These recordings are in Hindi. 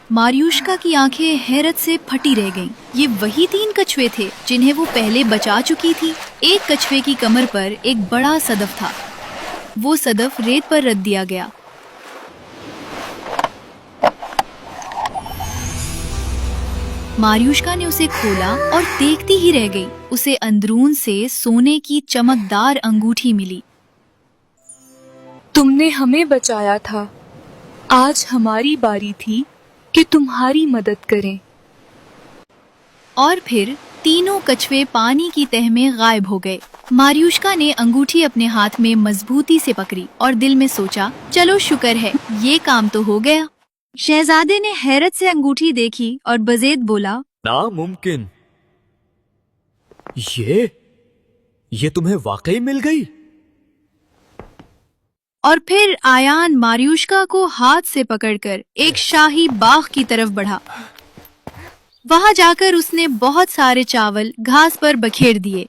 मारियुश्का की आंखें हैरत से फटी रह गईं। ये वही 3 कछुए थे जिन्हें वो पहले बचा चुकी थी। एक कछुए की कमर पर एक बड़ा सदफ था। वो सदफ रेत पर रख दिया गया। मारियुश्का ने उसे खोला और देखती ही रह गई। उसे अंदरून से सोने की चमकदार अंगूठी मिली। तुमने हमें बचाया था। आज हमारी बारी थी कि तुम्हारी मदद करें। और फिर तीनों कछुए पानी की तह में गायब हो गए। मारियुश्का ने अंगूठी अपने हाथ में मजबूती से पकड़ी और दिल में सोचा, चलो शुक्र है, ये काम तो हो गया। शहजादे ने हैरत से अंगूठी देखी और बज़ेद बोला, नामुमकिन, ये तुम्हें वाकई मिल गई? और फिर आयान मारियुश्का को हाथ से पकड़कर एक शाही बाग की तरफ बढ़ा। वहां जाकर उसने बहुत सारे चावल घास पर बखेर दिए।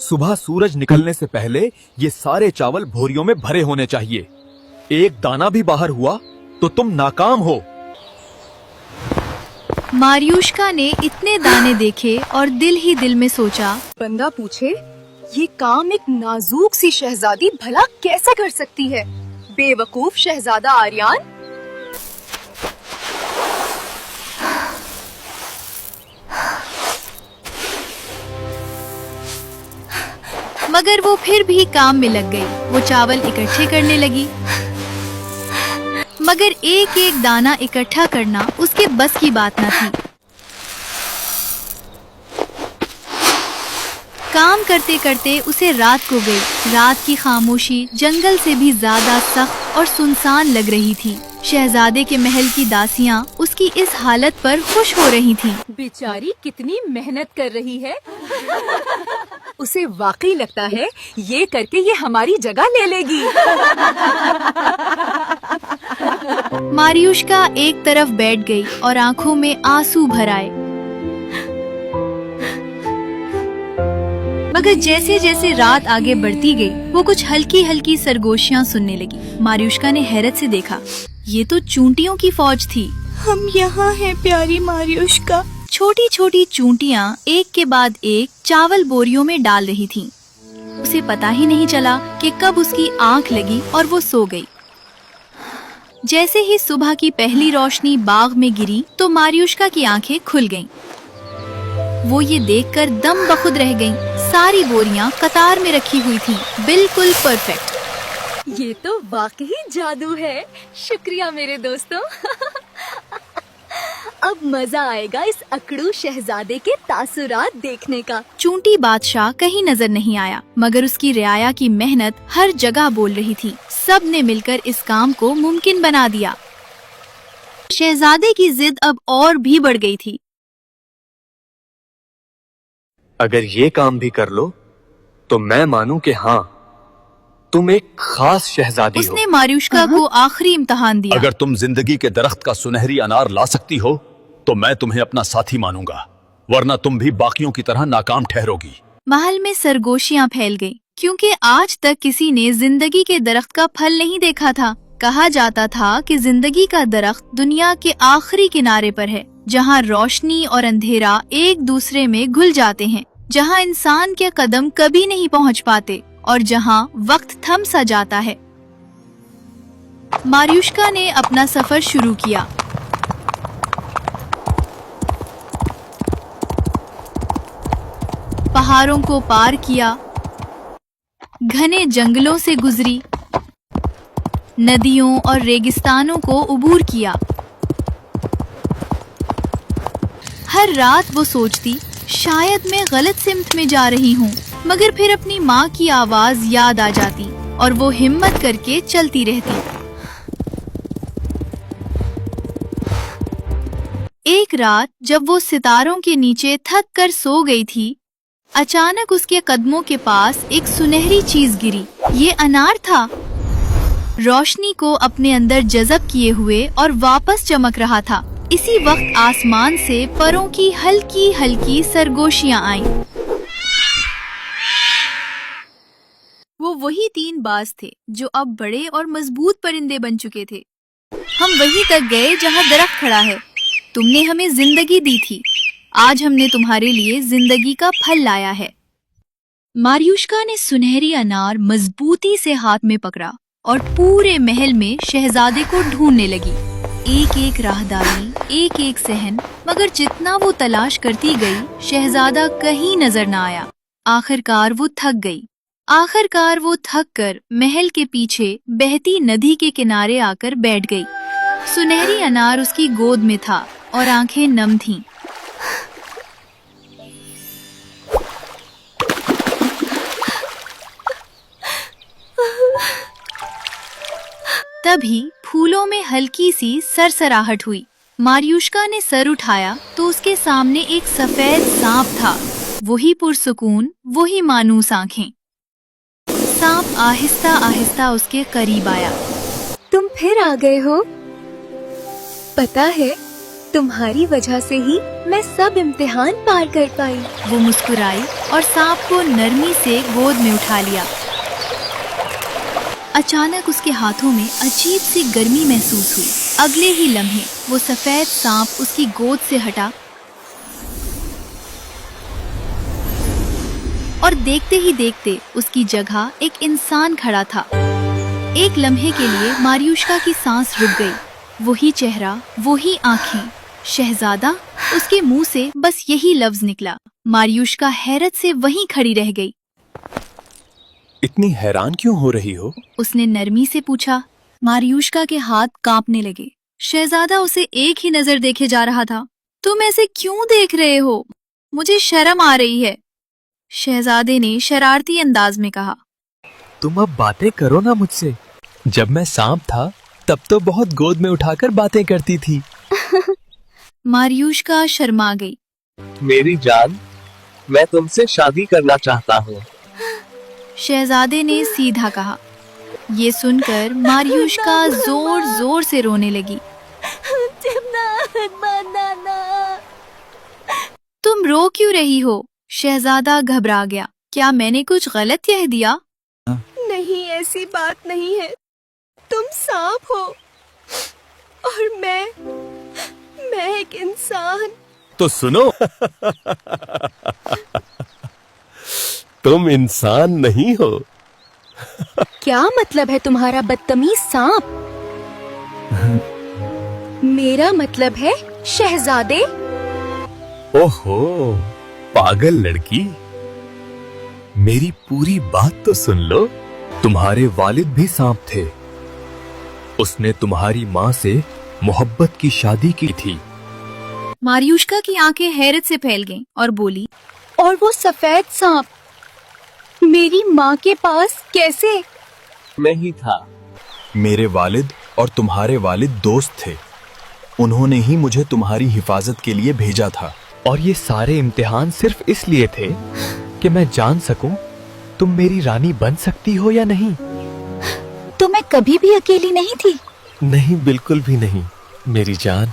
सुबह सूरज निकलने से पहले ये सारे चावल भोरियों में भरे होने चाहिए। एक दाना भी बाहर हुआ तो तुम नाकाम हो। मारियुश्का ने इतने दाने देखे और दिल ही दिल में सोचा, बंदा पूछे, ये काम एक नाजुक सी शहजादी भला कैसे कर सकती है? बेवकूफ शहजादा आर्यान। मगर वो फिर भी काम में लग गई। वो चावल इकट्ठे करने लगी, मगर एक एक दाना इकट्ठा करना उसके बस की बात न थी। काम करते करते उसे रात को गई। रात की खामोशी जंगल से भी ज्यादा सख्त और सुनसान लग रही थी। शहजादे के महल की दासियां उसकी इस हालत पर खुश हो रही थीं। बेचारी कितनी मेहनत कर रही है। उसे वाकई लगता है ये करके ये हमारी जगह ले लेगी। मारियुश्का एक तरफ बैठ गई और आंखों में आंसू भर आए। मगर जैसे जैसे रात आगे बढ़ती गई, वो कुछ हल्की हल्की सरगोशियां सुनने लगी। मारियुश्का ने हैरत से देखा, ये तो चूंटियों की फौज थी। हम यहाँ हैं प्यारी मारियुश्का। छोटी छोटी चूंटियां एक के बाद एक चावल बोरियों में डाल रही थीं। उसे पता ही नहीं चला कि कब उसकी आंख लगी और वो सो गई। जैसे ही सुबह की पहली रोशनी बाग में गिरी तो मारियुश्का की आंखें खुल गईं। वो ये देखकर दम बखुद रह गईं। सारी बोरियां कतार में रखी हुई थीं, बिल्कुल परफेक्ट। ये तो वाकई जादू है। शुक्रिया मेरे दोस्तों। अब मजा आएगा इस अकड़ू शहजादे के तासुरात देखने का। चूंटी बादशाह कहीं नजर नहीं आया, मगर उसकी रियाया की मेहनत हर जगह बोल रही थी। सब ने मिलकर इस काम को मुमकिन बना दिया। शहजादे की जिद अब और भी बढ़ गई थी। अगर ये काम भी कर लो तो मैं मानूं कि हाँ, तुम एक खास शहजादी हो। उसने मारियुश्का को आखिरी इम्तिहान दिया। अगर तुम जिंदगी के दरख्त का सुनहरी अनार ला सकती हो तो मैं तुम्हें अपना साथी मानूंगा, वरना तुम भी बाकियों की तरह नाकाम ठहरोगी। महल में सरगोशियां फैल गईं, क्योंकि आज तक किसी ने जिंदगी के दरख्त का फल नहीं देखा था। कहा जाता था कि जिंदगी का दरख्त दुनिया के आखिरी किनारे पर है, जहाँ रोशनी और अंधेरा एक दूसरे में घुल जाते हैं, जहाँ इंसान के कदम कभी नहीं पहुँच पाते और जहाँ वक्त थम सा जाता है। मारियुश्का ने अपना सफर शुरू किया। पहाड़ों को पार किया, घने जंगलों से गुजरी, नदियों और रेगिस्तानों को उबूर किया। हर रात वो सोचती, शायद मैं गलत सिमत में जा रही हूँ, मगर फिर अपनी माँ की आवाज याद आ जाती और वो हिम्मत करके चलती रहती। एक रात जब वो सितारों के नीचे थक कर सो गई थी, अचानक उसके कदमों के पास एक सुनहरी चीज गिरी। ये अनार था, रोशनी को अपने अंदर जज़ब किए हुए और वापस चमक रहा था। इसी वक्त आसमान से परों की हल्की हल्की सरगोशियां आईं। वो वही 3 बाज थे जो अब बड़े और मजबूत परिंदे बन चुके थे। हम वहीं तक गए जहाँ दरख्त खड़ा है। तुमने हमें जिंदगी दी थी, आज हमने तुम्हारे लिए जिंदगी का फल लाया है। मारियुश्का ने सुनहरी अनार मजबूती से हाथ में पकड़ा और पूरे महल में शहजादे को ढूंढने लगी। एक एक राहदारी, एक एक सहन, मगर जितना वो तलाश करती गई शहजादा कहीं नजर न आया। आखिरकार वो थक कर महल के पीछे बहती नदी के किनारे आकर बैठ गई। सुनहरी अनार उसकी गोद में था और आंखें नम थीं। तभी फूलों में हल्की सी सरसराहट हुई। मारियुश्का ने सर उठाया तो उसके सामने एक सफेद सांप था। वही पुरसुकून, वही मानूस आंखें। सांप आहिस्ता आहिस्ता उसके करीब आया। तुम फिर आ गए हो। पता है, तुम्हारी वजह से ही मैं सब इम्तिहान पार कर पाई। वो मुस्कुराई और सांप को नरमी से गोद में उठा लिया। अचानक उसके हाथों में अजीब सी गर्मी महसूस हुई। अगले ही लम्हे वो सफेद सांप उसकी गोद से हटा और देखते ही देखते उसकी जगह एक इंसान खड़ा था। एक लम्हे के लिए मारियुश्का की सांस रुक गई। वही चेहरा, वही आंखें, शहजादा। उसके मुंह से बस यही लफ्ज निकला। मारियुश्का हैरत से वहीं खड़ी रह गई। इतनी हैरान क्यों हो रही हो? उसने नरमी से पूछा। मारियुश्का के हाथ कांपने लगे। शहजादा उसे एक ही नजर देखे जा रहा था। तुम ऐसे क्यों देख रहे हो? मुझे शर्म आ रही है, शहजादे ने शरारती अंदाज में कहा। तुम अब बातें करो ना मुझसे। जब मैं सांप था तब तो बहुत गोद में उठाकर बातें करती थी। मारियुश्का शर्मा गई। मेरी जान, मैं तुमसे शादी करना चाहता हूँ। शहजादे ने सीधा कहा। ये सुनकर मारियुश्का जोर जोर से रोने लगी। तुम रो क्यों रही हो? शहजादा घबरा गया। क्या मैंने कुछ गलत कह दिया? नहीं, ऐसी बात नहीं है। तुम सांप हो और मैं एक इंसान। तो सुनो, तुम इंसान नहीं हो। क्या मतलब है तुम्हारा बदतमीज सांप? मेरा मतलब है शहजादे। ओहो, पागल लड़की, मेरी पूरी बात तो सुन लो। तुम्हारे वालिद भी सांप थे। उसने तुम्हारी माँ से मोहब्बत की शादी की थी। मारियुश्का की आंखें हैरत से फैल गईं और बोली, और वो सफेद सांप मेरी माँ के पास कैसे? मैं ही था। मेरे वालिद और तुम्हारे वालिद दोस्त थे। उन्होंने ही मुझे तुम्हारी हिफाजत के लिए भेजा था। और ये सारे इम्तिहान सिर्फ इसलिए थे कि मैं जान सकूं तुम मेरी रानी बन सकती हो या नहीं। तो मैं कभी भी अकेली नहीं थी। नहीं, बिल्कुल भी नहीं मेरी जान।